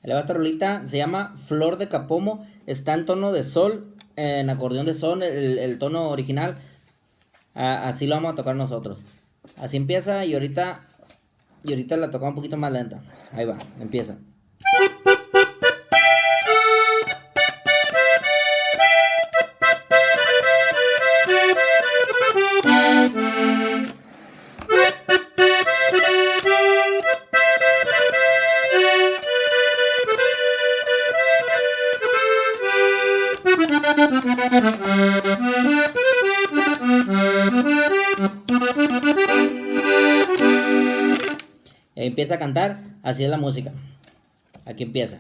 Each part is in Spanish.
Ahí le va esta rolita, se llama Flor de Capomo, está en tono de sol, en acordeón de sol, el tono original. Así lo vamos a tocar nosotros. Así empieza y ahorita la tocamos un poquito más lenta. Ahí va, empieza. Empieza a cantar, así es la música. Aquí empieza.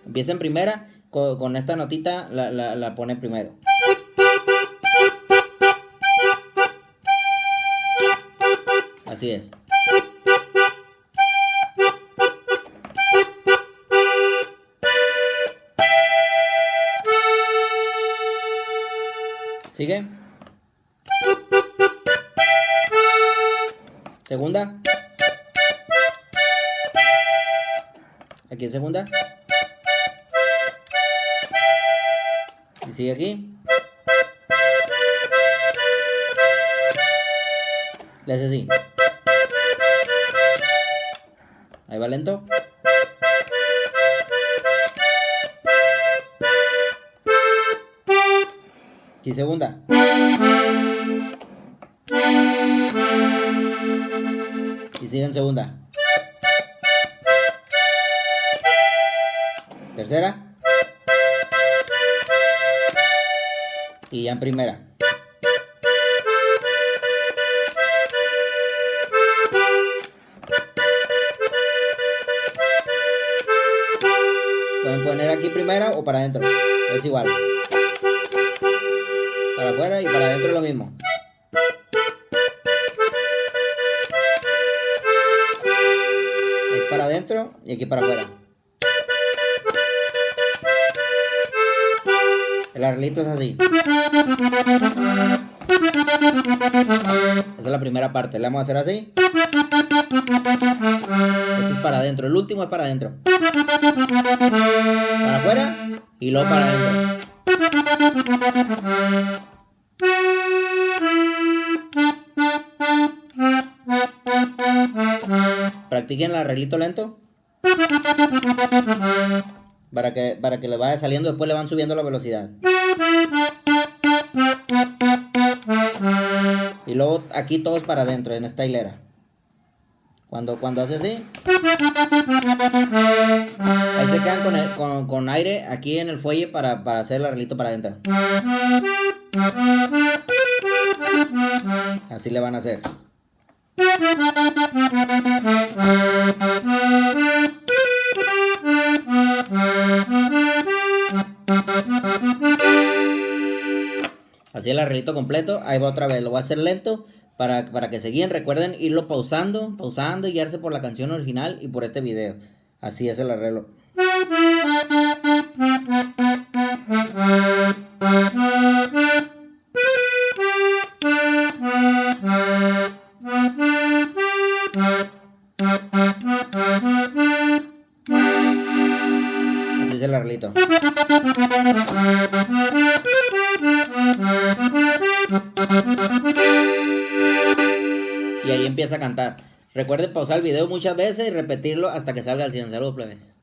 Empieza en primera, con esta notita la pone primero. Así es. ¿Sigue? Segunda. Aquí es segunda. Y sigue aquí. Le hace así. Ahí va lento. Y segunda. Y sigue en segunda. Tercera. Y ya en primera. Pueden poner aquí primera o para adentro. Es igual. Para afuera y para adentro lo mismo. Es para adentro y aquí para afuera. El arreglito es así. Esa es la primera parte. Le vamos a hacer así. Esto es para adentro. El último es para adentro. Para afuera y luego para adentro. Practiquen el arreglito lento. Para que le vaya saliendo, después le van subiendo la velocidad. Y luego aquí todos para adentro, en esta hilera. Cuando hace así, ahí se quedan con aire aquí en el fuelle para hacer el arreglito para adentro. Así le van a hacer. Así el arreglito completo. Ahí va otra vez. Lo voy a hacer lento para que se guíen. Recuerden irlo pausando y guiarse por la canción original y por este video. Así es el arreglo. Así es el arreglito. Y ahí empieza a cantar. Recuerden pausar el video muchas veces y repetirlo hasta que salga al 100. Saludos, plebes.